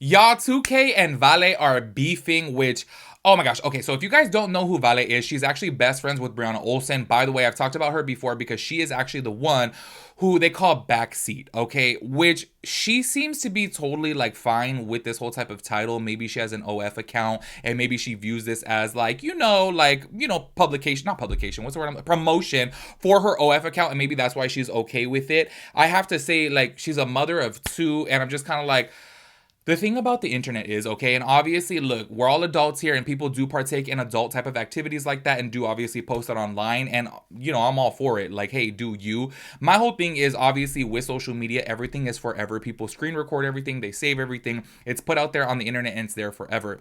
Y'all, 2K and Vale are beefing, which, oh my gosh. Okay, so if you guys don't know who Vale is, she's actually best friends with Brianna Olsen. By the way, I've talked about her before because she is actually the one who they call backseat, okay? Which she seems to be totally like fine with this whole type of title. Maybe she has an OF account and maybe she views this as like, publication, not publication, what's the word? Promotion for her OF account, and maybe that's why she's okay with it. I have to say, like, she's a mother of two, and I'm just kind of like, the thing about the internet is, okay, and obviously, look, we're all adults here and people do partake in adult type of activities like that and do obviously post it online. And, I'm all for it. Like, hey, do you? My whole thing is obviously with social media, everything is forever. People screen record everything, they save everything. It's put out there on the internet and it's there forever.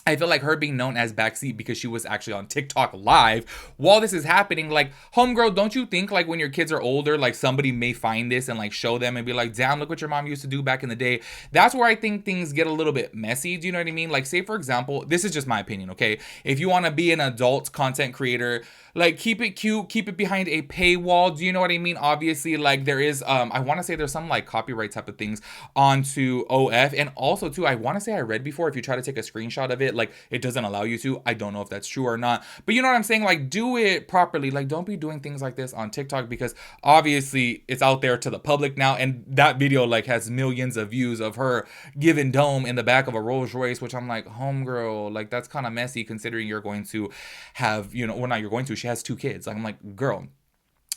I feel like her being known as backseat because she was actually on TikTok live while this is happening. Like, homegirl, don't you think like when your kids are older, like somebody may find this and like show them and be like, damn, look what your mom used to do back in the day. That's where I think things get a little bit messy. Do you know what I mean? Like, say for example, this is just my opinion, okay? If you want to be an adult content creator, like keep it cute, keep it behind a paywall. Do you know what I mean? Obviously, like there is, I want to say there's some like copyright type of things onto OF, and also too, I want to say I read before if you try to take a screenshot of it, like it doesn't allow you to. I don't know if that's true or not, but you know what I'm saying? Like, do it properly. Like, don't be doing things like this on TikTok because obviously it's out there to the public now, and that video like has millions of views of her giving dome in the back of a Rolls Royce, which I'm like, homegirl, like that's kind of messy considering you're going to have, well, not you're going to, she has two kids. Like, I'm like, girl.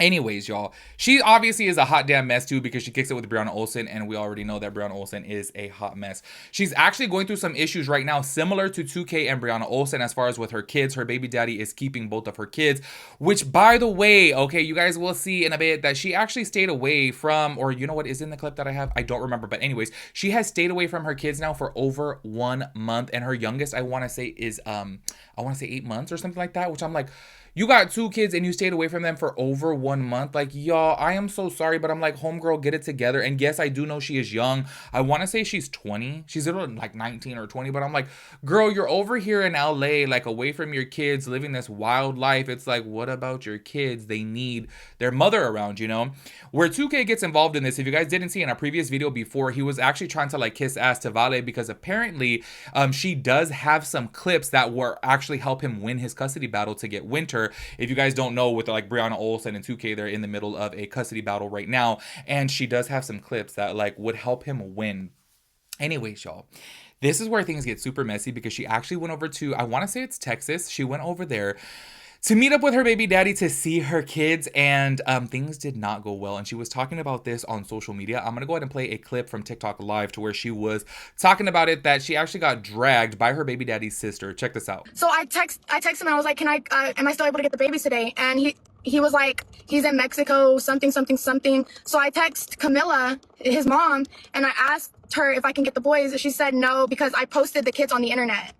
Anyways, y'all, she obviously is a hot damn mess too because she kicks it with Brianna Olsen, and we already know that Brianna Olsen is a hot mess. She's actually going through some issues right now similar to 2K and Brianna Olsen as far as with her kids. Her baby daddy is keeping both of her kids, which, by the way, okay, you guys will see in a bit that she actually stayed away from, or you know what is in the clip that I have? I don't remember, but anyways, she has stayed away from her kids now for over 1 month, and her youngest, I want to say, is 8 months or something like that, which I'm like, you got two kids and you stayed away from them for over 1 month. Like, y'all, I am so sorry, but I'm like, homegirl, get it together. And yes, I do know she is young. I want to say she's 20. She's like 19 or 20, but I'm like, girl, you're over here in LA, like away from your kids, living this wild life. It's like, what about your kids? They need their mother around, you know? Where 2K gets involved in this, if you guys didn't see in a previous video before, he was actually trying to like kiss ass to Vale because apparently she does have some clips that were actually help him win his custody battle to get Winter. If you guys don't know, with like Brianna Olsen and 2K, they're in the middle of a custody battle right now, and she does have some clips that like would help him win. Anyways, y'all, this is where things get super messy because she actually went over to, I want to say it's Texas. She went over there to meet up with her baby daddy to see her kids, and things did not go well. And she was talking about this on social media. I'm gonna go ahead and play a clip from TikTok live to where she was talking about it, that she actually got dragged by her baby daddy's sister. Check this out. So I text him and I was like, can I am I still able to get the babies today? And he was like, he's in Mexico, something something something. So I text Camilla, his mom, and I asked her if I can get the boys. She said no because I posted the kids on the internet.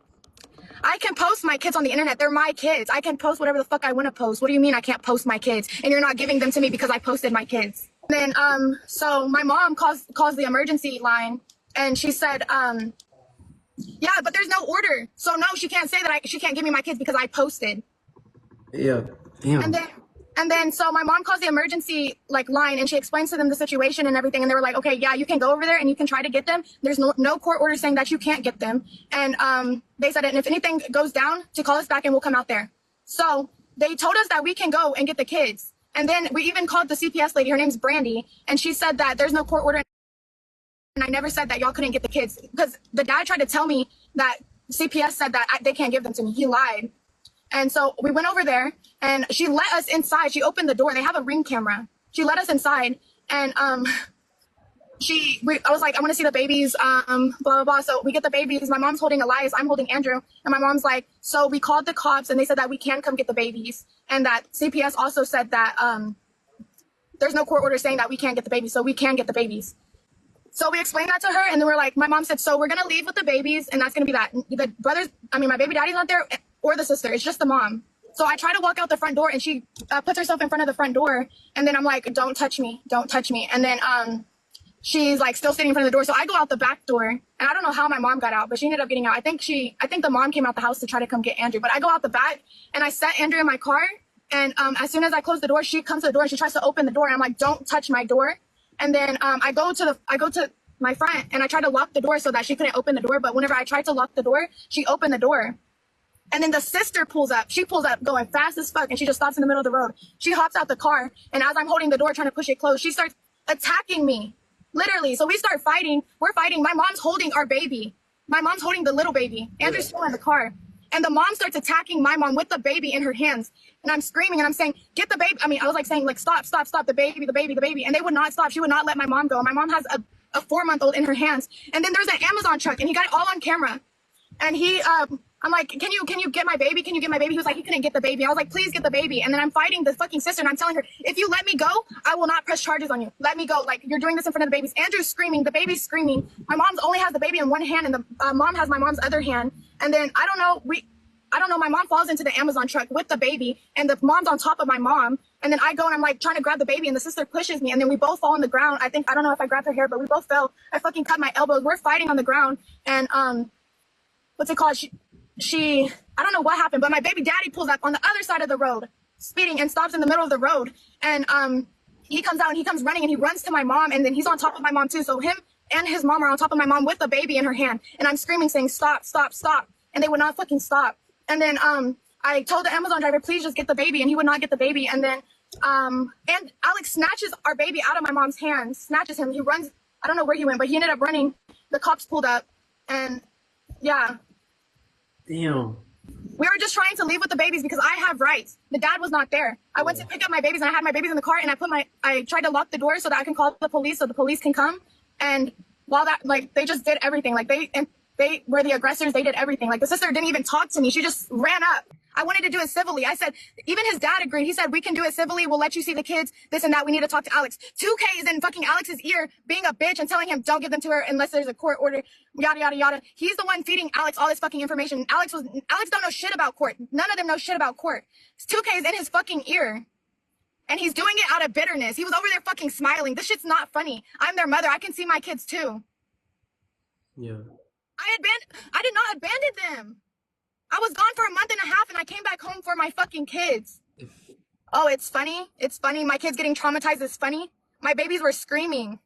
I can post my kids on the internet. They're my kids. I can post whatever the fuck I want to post. What do you mean I can't post my kids? And you're not giving them to me because I posted my kids. And then so my mom calls the emergency line, and she said yeah, but there's no order. So no, she can't say that she can't give me my kids because I posted. Yeah, damn. And then so my mom calls the emergency like line, and she explains to them the situation and everything, and they were like, okay, yeah, you can go over there and you can try to get them. There's no court order saying that you can't get them. And they said, and if anything goes down, to call us back and we'll come out there. So they told us that we can go and get the kids. And then we even called the CPS lady, her name's Brandy, and she said that there's no court order. And I never said that y'all couldn't get the kids, because the dad tried to tell me that CPS said that they can't give them to me. He lied. And so we went over there, and she let us inside. She opened the door. They have a Ring camera. She let us inside, and I was like, I want to see the babies, blah, blah, blah. So we get the babies. My mom's holding Elias. I'm holding Andrew. And my mom's like, so we called the cops, and they said that we can come get the babies. And that CPS also said that there's no court order saying that we can't get the babies, so we can get the babies. So we explained that to her, and then we're like, my mom said, so we're going to leave with the babies, and that's going to be that. The brothers, my baby daddy's not there, or the sister. It's just the mom. So I try to walk out the front door, and she puts herself in front of the front door, and then I'm like, don't touch me, don't touch me. And then she's like still sitting in front of the door. So I go out the back door, and I don't know how my mom got out, but she ended up getting out. I think the mom came out the house to try to come get Andrew, but I go out the back, and I set Andrew in my car, and as soon as I close the door, she comes to the door, and she tries to open the door, and I'm like, don't touch my door. And then I go to my front, and I tried to lock the door so that she couldn't open the door. But whenever I tried to lock the door, she opened the door. And then the sister pulls up. She pulls up going fast as fuck, and she just stops in the middle of the road. She hops out the car, and as I'm holding the door trying to push it closed, she starts attacking me, literally. So we start fighting. We're fighting. My mom's holding our baby. My mom's holding the little baby. Andrew's still in the car. And the mom starts attacking my mom with the baby in her hands. And I'm screaming, and I'm saying, get the baby. I mean, I was like saying, like, stop, stop, stop, the baby, the baby, the baby. And they would not stop. She would not let my mom go. My mom has a 4-month-old in her hands. And then there's an Amazon truck, and he got it all on camera. And I'm like, can you get my baby? Can you get my baby? He was like, he couldn't get the baby. I was like, please get the baby. And then I'm fighting the fucking sister, and I'm telling her, if you let me go, I will not press charges on you. Let me go. Like, you're doing this in front of the babies. Andrew's screaming. The baby's screaming. My mom's only has the baby in one hand, and the mom has my mom's other hand. And then I don't know. My mom falls into the Amazon truck with the baby, and the mom's on top of my mom. And then I go, and I'm like trying to grab the baby, and the sister pushes me, and then we both fall on the ground. I don't know if I grabbed her hair, but we both fell. I fucking cut my elbows. We're fighting on the ground, and what's it called? She I don't know what happened, but my baby daddy pulls up on the other side of the road, speeding, and stops in the middle of the road. And he comes out, and he comes running, and he runs to my mom, and then he's on top of my mom too. So him and his mom are on top of my mom with the baby in her hand, and I'm screaming, saying, stop, stop, stop. And they would not fucking stop. And then I told the Amazon driver, please just get the baby, and he would not get the baby. And then and Alex snatches our baby out of my mom's hands, snatches him. He runs. I don't know where he went, but he ended up running. The cops pulled up, and yeah. Damn. We were just trying to leave with the babies because I have rights. The dad was not there. I went to pick up my babies, and I had my babies in the car, and I tried to lock the door so that I can call the police so the police can come. And while that, like, they just did everything. Like, they were the aggressors. They did everything. Like, the sister didn't even talk to me. She just ran up. I wanted to do it civilly. I said, even his dad agreed. He said, we can do it civilly. We'll let you see the kids, this and that. We need to talk to Alex. 2K is in fucking Alex's ear being a bitch and telling him, don't give them to her unless there's a court order, yada, yada, yada. He's the one feeding Alex all this fucking information. Alex don't know shit about court. None of them know shit about court. 2K is in his fucking ear. And he's doing it out of bitterness. He was over there fucking smiling. This shit's not funny. I'm their mother. I can see my kids too. Yeah. I did not abandon them. I was gone for a month and a half, and I came back home for my fucking kids. Oh, it's funny. It's funny. My kids getting traumatized is funny. My babies were screaming,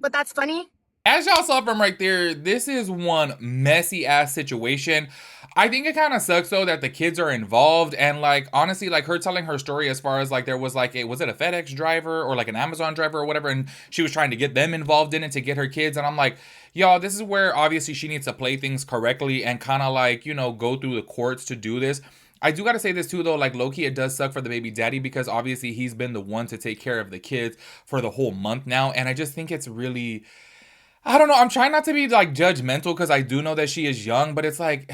but that's funny. As y'all saw from right there, this is one messy ass situation. I think it kind of sucks though that the kids are involved, and like honestly, like her telling her story as far as like there was like was it a FedEx driver or like an Amazon driver or whatever, and she was trying to get them involved in it to get her kids, and I'm like, y'all, this is where obviously she needs to play things correctly and kind of like, you know, go through the courts to do this. I do got to say this too, though, like low-key, it does suck for the baby daddy because obviously he's been the one to take care of the kids for the whole month now, and I just think it's really, I don't know. I'm trying not to be like judgmental because I do know that she is young, but it's like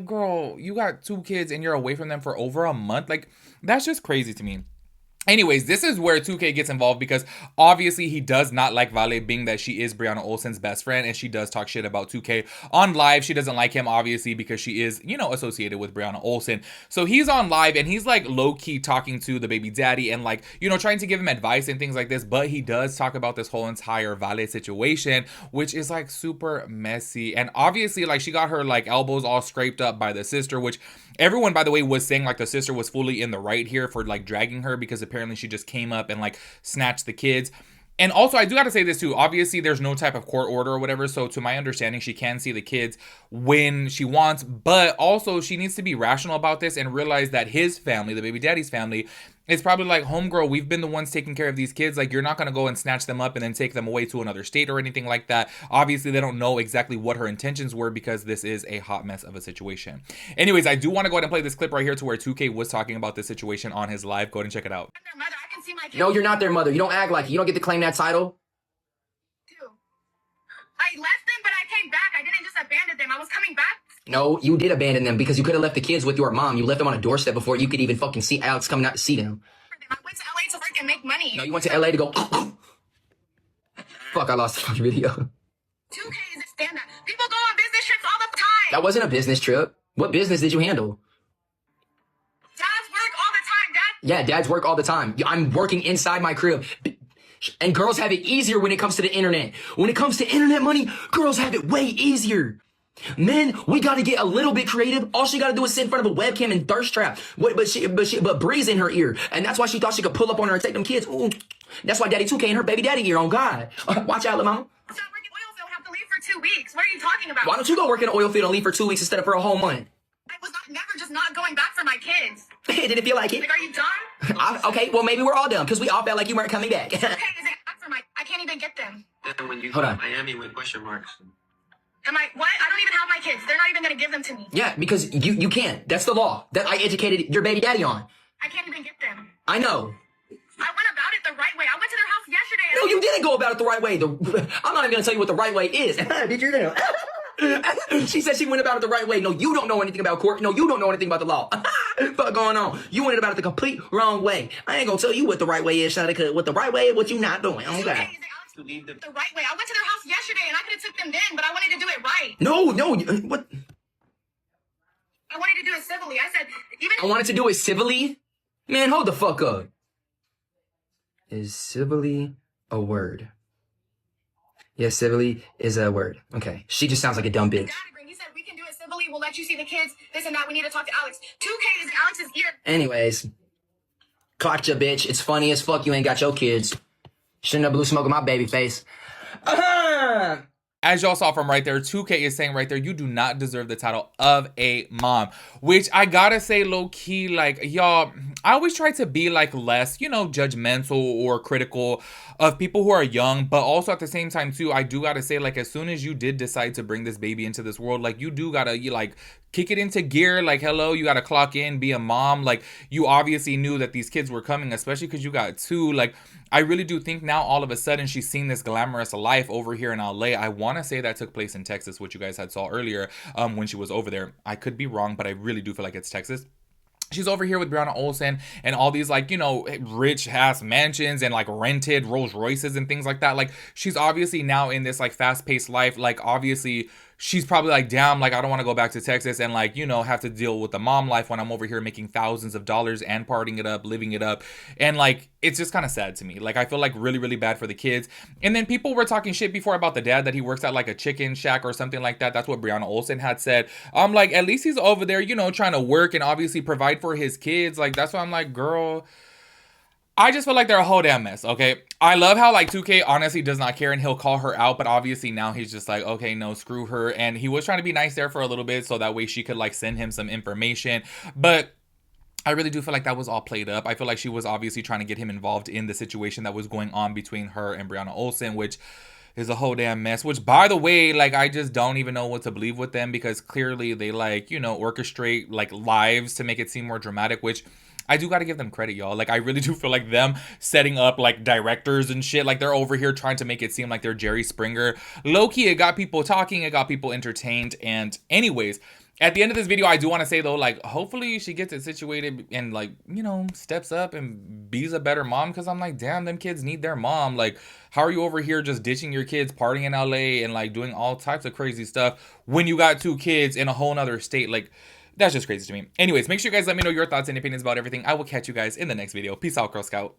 girl, you got 2 kids and you're away from them for over a month. Like, that's just crazy to me. Anyways, this is where 2K gets involved because obviously he does not like Vale, being that she is Brianna Olsen's best friend, and she does talk shit about 2K on live. She doesn't like him, obviously, because she is, you know, associated with Brianna Olsen. So he's on live, and he's like low-key talking to the baby daddy and like, you know, trying to give him advice and things like this, but he does talk about this whole entire Vale situation, which is like super messy. And obviously, like, she got her like elbows all scraped up by the sister, which everyone, by the way, was saying like the sister was fully in the right here for like dragging her because apparently she just came up and like snatched the kids. And also, I do got to say this too. Obviously, there's no type of court order or whatever. So to my understanding, she can see the kids when she wants. But also, she needs to be rational about this and realize that his family, the baby daddy's family, is probably like, homegirl, we've been the ones taking care of these kids. Like, you're not going to go and snatch them up and then take them away to another state or anything like that. Obviously, they don't know exactly what her intentions were because this is a hot mess of a situation. Anyways, I do want to go ahead and play this clip right here to where 2K was talking about this situation on his live. Go ahead and check it out. I'm their mother. I can see my kids. No, you're not their mother. You don't act like it. You don't get to claim that title. Too. I left them, but I came back. I didn't just abandon them. I was coming back. No, you did abandon them because you could have left the kids with your mom. You left them on a doorstep before you could even fucking see Alex coming out to see them. I went to LA to work and make money. No, you went to LA to go. Fuck, I lost the fucking video. 2K isn't stand up. People go on business trips all the time. That wasn't a business trip. What business did you handle? Dads work all the time, Dad. Yeah, dads work all the time. I'm working inside my crib. And girls have it easier when it comes to the internet. When it comes to internet money, girls have it way easier. Men, we gotta get a little bit creative. All she gotta do is sit in front of a webcam and thirst trap. But Bree's in her ear, and that's why she thought she could pull up on her and take them kids. Ooh, that's why Daddy 2K in her baby daddy ear. On God, watch out, little mama. Stop working. for 2 weeks. What are you talking about? Why don't you go work in an oil field and leave for 2 weeks instead of for a whole month? I was never just not going back for my kids. Did it feel like it? Like, are you dumb? Okay, well, maybe we're all dumb because we all felt like you weren't coming back. Okay, is it back for I can't even get them. And when you Hold go on. to Miami with question marks. What? I don't even have my kids. They're not even going to give them to me. Yeah, because you can't. That's the law that I educated your baby daddy on. I can't even get them. I know. I went about it the right way. I went to their house yesterday. No, you didn't go about it the right way. I'm not even gonna tell you what the right way is. Did you know? She said she went about it the right way. No, you don't know anything about court. No, you don't know anything about the law. Fuck going on? You went about it the complete wrong way. I ain't gonna tell you what the right way is, Shawty, cause what the right way is what you not doing. Oh, God. To leave the The right way. I went to their house yesterday and I could have took them then, but I wanted to do it right. No, what? I wanted to do it civilly. I said, even I wanted to do it civilly? Man, hold the fuck up. Is civilly a word? Yes, civilly is a word. Okay. She just sounds like a dumb bitch. he said, we can do it civilly. We'll let you see the kids. This and that. We need to talk to Alex. 2K is in Alex's ear. Anyways. Clocked ya, bitch. It's funny as fuck you ain't got your kids. Shouldn't have blew smoke in my baby face. As y'all saw from right there, 2K is saying right there, you do not deserve the title of a mom. Which I gotta say, low-key, like, y'all, I always try to be, like, less, you know, judgmental or critical of people who are young. But also at the same time, too, I do gotta say, like, as soon as you did decide to bring this baby into this world, like, you do gotta, kick it into gear. Like, hello, you gotta clock in, be a mom. Like, you obviously knew that these kids were coming, especially because you got two. Like, I really do think now all of a sudden she's seen this glamorous life over here in LA. I want to say that took place in Texas, which you guys had saw earlier when she was over there. I could be wrong, but I really do feel like it's Texas. She's over here with Brianna Olsen and all these, like, you know, rich ass mansions and like rented Rolls Royces and things like that. Like, she's obviously now in this like fast paced life. Like, obviously she's probably like, damn, like, I don't want to go back to Texas and, like, you know, have to deal with the mom life when I'm over here making thousands of dollars and partying it up, living it up. And, like, it's just kind of sad to me. Like, I feel like really, really bad for the kids. And then people were talking shit before about the dad, that he works at like a chicken shack or something like that. That's what Brianna Olsen had said. I'm like, at least he's over there, you know, trying to work and obviously provide for his kids. Like, that's why I'm like, girl, I just feel like they're a whole damn mess, okay? I love how, like, 2K honestly does not care and he'll call her out, but obviously now he's just like, okay, no, screw her. And he was trying to be nice there for a little bit so that way she could, like, send him some information. But I really do feel like that was all played up. I feel like she was obviously trying to get him involved in the situation that was going on between her and Brianna Olsen, which is a whole damn mess. Which, by the way, like, I just don't even know what to believe with them, because clearly they, like, you know, orchestrate, like, lives to make it seem more dramatic, which I do gotta give them credit, y'all. Like, I really do feel like them setting up, like, directors and shit. Like, they're over here trying to make it seem like they're Jerry Springer. Low-key, it got people talking. It got people entertained. And anyways, at the end of this video, I do want to say, though, like, hopefully she gets it situated and, like, you know, steps up and be's a better mom. Because I'm like, damn, them kids need their mom. Like, how are you over here just ditching your kids, partying in LA and, like, doing all types of crazy stuff when you got two kids in a whole nother state? Like, that's just crazy to me. Anyways, make sure you guys let me know your thoughts and opinions about everything. I will catch you guys in the next video. Peace out, Girl Scout.